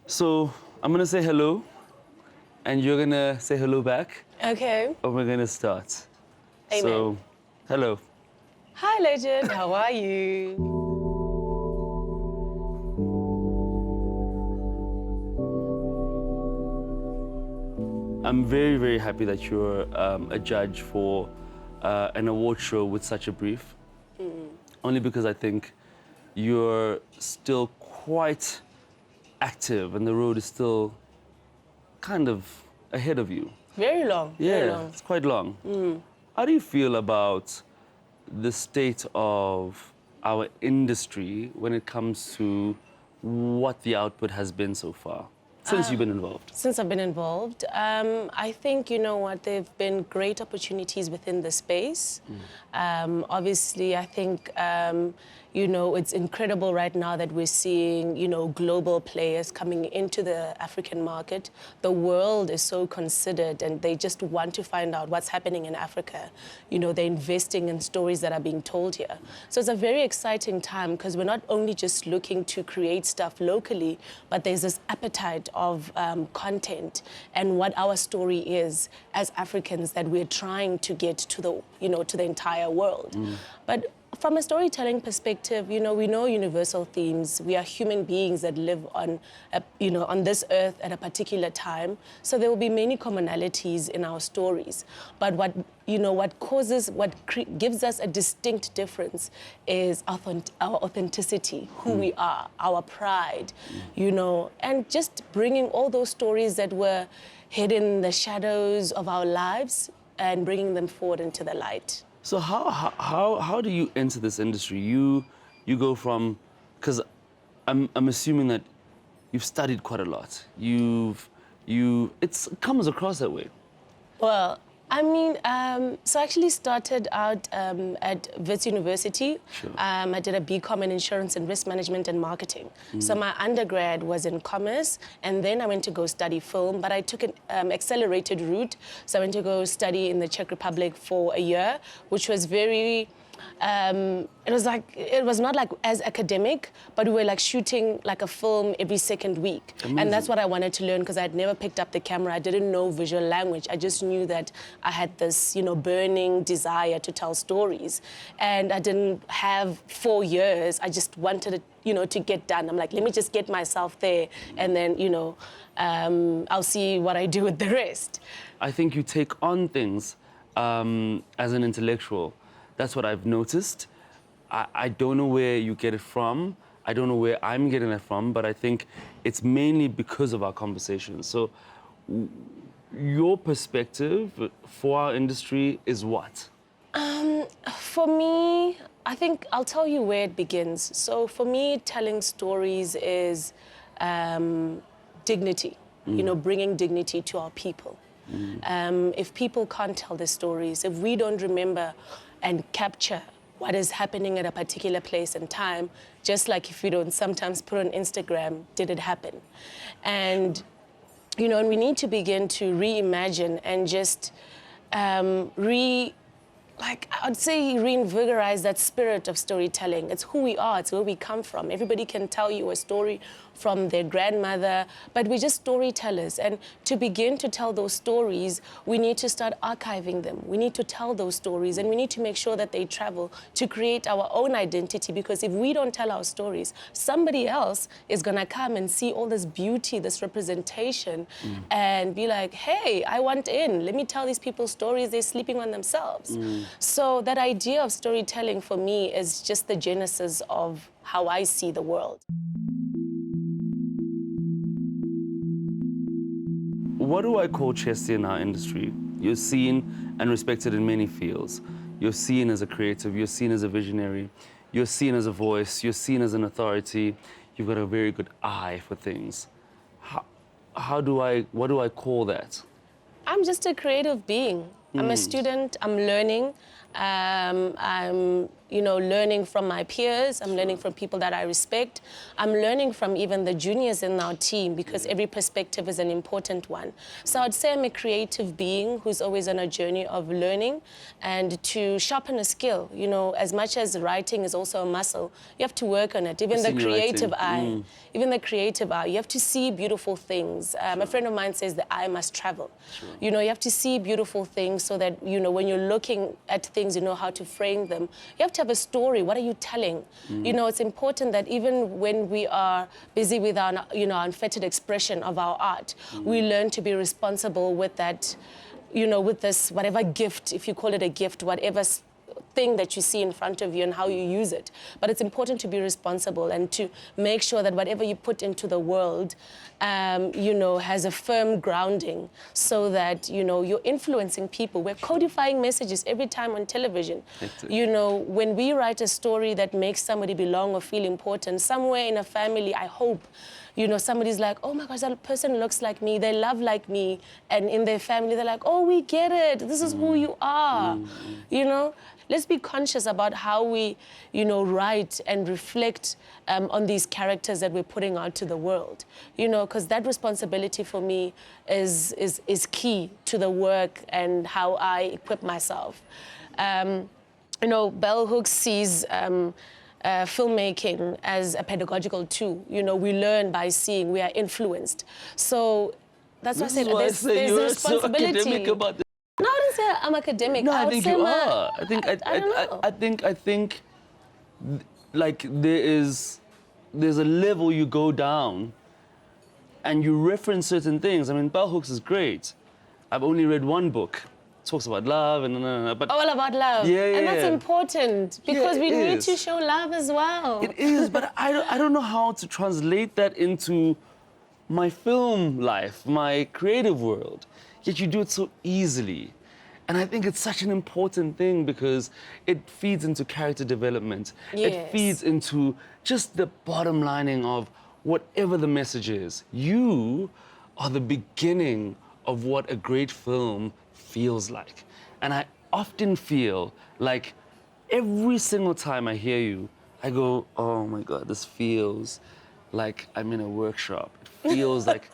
So I'm gonna say hello, and you're gonna say hello back, Okay. and we're gonna start. Amen. So, hello. Hi, legend. How are you? I'm very, very happy that you're a judge for an award show with such a brief. Only because I think you're still quite active and the road is still kind of ahead of you. Very long. Yeah, Very long. it's quite long. How do you feel about the state of our industry when it comes to what the output has been so far since you've been involved? Since I've been involved, I think, you know what, there have been great opportunities within the space. Obviously, I think, you know, it's incredible right now that we're seeing, you know, global players coming into the African market. The world is so considered and they just want to find out what's happening in Africa. You know, they're investing in stories that are being told here. So it's a very exciting time because we're not only just looking to create stuff locally, but there's this appetite of content and what our story is as Africans that we're trying to get to the, you know, to the entire world. But from a storytelling perspective, you know, we know universal themes. We are human beings that live on, you know, on this earth at a particular time. So there will be many commonalities in our stories. But what, you know, what causes, what gives us a distinct difference is our authenticity, who we are, our pride, you know, and just bringing all those stories that were hidden in the shadows of our lives and bringing them forward into the light. So how do you enter this industry? You go from, because I'm assuming that you've studied quite a lot. It comes across that way. Well, I mean, so I actually started out at Wits University. Sure. I did a BCom in Insurance and Risk Management and Marketing. So my undergrad was in commerce, and then I went to go study film, but I took an accelerated route. So I went to go study in the Czech Republic for a year, which was very... it was not like as academic, but we were like shooting like a film every second week. Amazing. And that's what I wanted to learn because I'd never picked up the camera. I didn't know visual language. I just knew that I had this, you know, burning desire to tell stories. And I didn't have 4 years. I just wanted it, you know, to get done. I'm like, let me just get myself there and then, you know, I'll see what I do with the rest. I think you take on things as an intellectual. That's what I've noticed. I don't know where you get it from. I don't know where I'm getting it from, but I think it's mainly because of our conversations. So your perspective for our industry is what? For me, I think I'll tell you where it begins. So for me, telling stories is dignity, you know, bringing dignity to our people. If people can't tell their stories, if we don't remember and capture what is happening at a particular place and time, just like if you don't sometimes put on Instagram, did it happen? And, you know, and we need to begin to reimagine and just I'd say reinvigorate that spirit of storytelling. It's who we are, it's where we come from. Everybody can tell you a story from their grandmother, but we're just storytellers. And to begin to tell those stories, we need to start archiving them. We need to tell those stories and we need to make sure that they travel to create our own identity, because if we don't tell our stories, somebody else is gonna come and see all this beauty, this representation, and be like, hey, I want in. Let me tell these people stories, they're sleeping on themselves. So that idea of storytelling for me is just the genesis of how I see the world. What do I call Chesty in our industry? You're seen and respected in many fields. You're seen as a creative, you're seen as a visionary, you're seen as a voice, you're seen as an authority. You've got a very good eye for things. What do I call that? I'm just a creative being I'm a student, I'm learning. I'm, learning from my peers. I'm learning from people that I respect. I'm learning from even the juniors in our team because every perspective is an important one. So I'd say I'm a creative being who's always on a journey of learning and to sharpen a skill. As much as writing is also a muscle, you have to work on it. Even the creative eye. Even the creative eye, you have to see beautiful things. A friend of mine says the eye must travel. You have to see beautiful things so that, when you're looking at things, you know how to frame them. You have to have a story. What are you telling? It's important that even when we are busy with our, unfettered expression of our art, we learn to be responsible with that, with this, whatever gift, if you call it a gift, whatever thing that you see in front of you and how you use it. But it's important to be responsible and to make sure that whatever you put into the world, has a firm grounding so that, you're influencing people. We're codifying messages every time on television. When we write a story that makes somebody belong or feel important, somewhere in a family, I hope, somebody's like, oh my gosh, that person looks like me, they love like me. And in their family, they're like, oh, we get it. This is who you are, Let's be conscious about how we, write and reflect on these characters that we're putting out to the world, because that responsibility for me is key to the work and how I equip myself. Bell Hooks sees filmmaking as a pedagogical tool. We learn by seeing, we are influenced. So that's why I said there's a responsibility. So academic about this. No, I didn't say I'm academic. No, I think you are. I think like there's a level you go down and you reference certain things. I mean, Bell Hooks is great. I've only read one book. It talks about love and but all about love. Yeah, and that's important because we need is. to show love as well. It is, but I don't know how to translate that into my film life, my creative world. Yet you do it so easily. And I think it's such an important thing because it feeds into character development. Yes. It feeds into just the bottom lining of whatever the message is. You are the beginning of what a great film feels like. And I often feel like every single time I hear you, I go, oh my God, this feels like I'm in a workshop. It feels like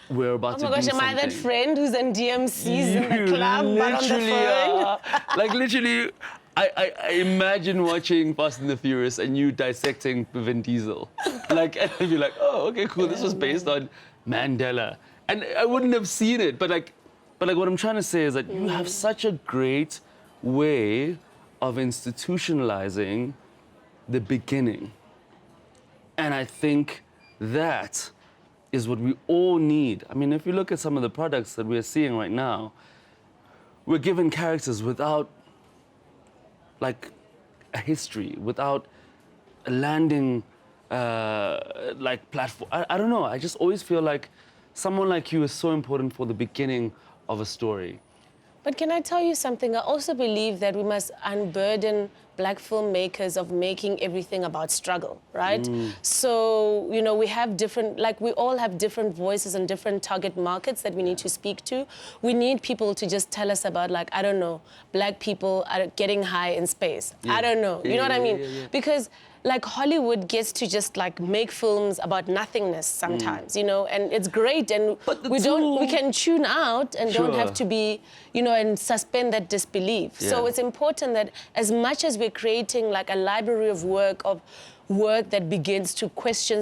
we're about to do something. Oh my gosh, am I that friend who's in DMCs in the club but on the phone? Like literally, I imagine watching Fast and the Furious and you dissecting Vin Diesel. Like, and I'd be like, oh, okay, cool, this was based on Mandela. And I wouldn't have seen it, but what I'm trying to say is that you have such a great way of institutionalizing the beginning. And I think that is what we all need. I mean, if you look at some of the products that we're seeing right now, we're given characters without, like, a history, without a landing, platform. I don't know, I just always feel like someone like you is so important for the beginning of a story. But can I tell you something? I also believe that we must unburden Black filmmakers of making everything about struggle, right? So, we have different, we all have different voices and different target markets that we need to speak to. We need people to just tell us about, I don't know, Black people are getting high in space. Yeah. I don't know, you know what I mean? Yeah. Because Hollywood gets to just make films about nothingness sometimes, and it's great, and we can tune out and don't have to be, and suspend that disbelief. Yeah. So it's important that as much as we're creating a library of work that begins to question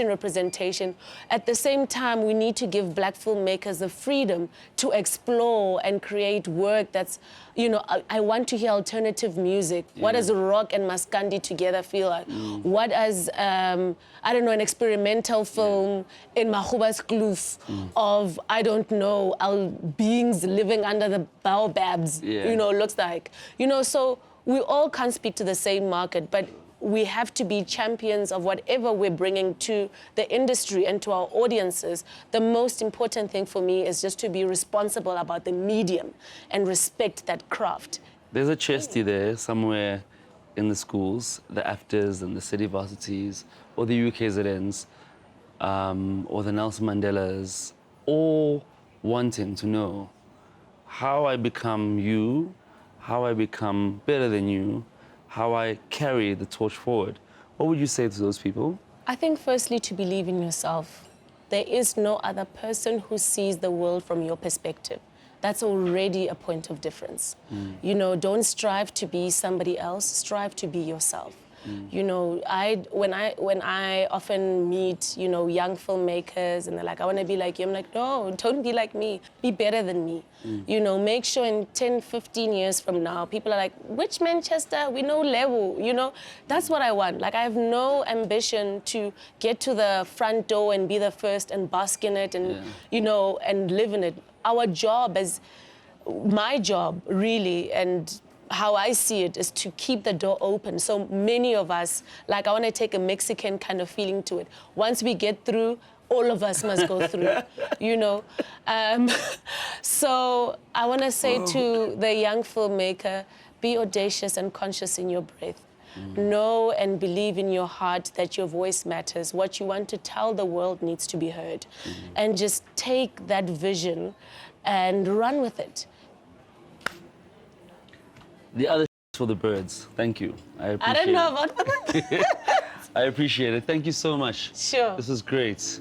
representation, at the same time we need to give Black filmmakers the freedom to explore and create work that's, I want to hear alternative music. Yeah. What does rock and Maskandi together feel like? What does, I don't know, an experimental film in Mahuba's Kloof of, I don't know, our beings living under the baobabs, looks like. So we all can't speak to the same market, but we have to be champions of whatever we're bringing to the industry and to our audiences. The most important thing for me is just to be responsible about the medium and respect that craft. There's a chesty there somewhere in the schools, the AFTAs and the city varsities, or the UKZNs, or the Nelson Mandelas, all wanting to know, how I become you, how I become better than you, how I carry the torch forward, what would you say to those people? I think firstly to believe in yourself. There is no other person who sees the world from your perspective. That's already a point of difference. You know, don't strive to be somebody else, strive to be yourself. You know, when I often meet, you know, young filmmakers and they're like, I want to be like you, I'm like, no, don't be like me, be better than me. You know, make sure in 10, 15 years from now, people are like, which Manchester? We know level, you know? That's what I want. Like, I have no ambition to get to the front door and be the first and bask in it and, you know, and live in it. Our job my job really, and how I see it is to keep the door open. So many of us, like I want to take a Mexican kind of feeling to it. Once we get through, all of us must go through, you know. So I want to say to the young filmmaker, be audacious and conscious in your breath. Know and believe in your heart that your voice matters. What you want to tell the world needs to be heard. And just take that vision and run with it. The other for the birds. Thank you. I appreciate I don't know about I appreciate it. Thank you so much. Sure. This was great.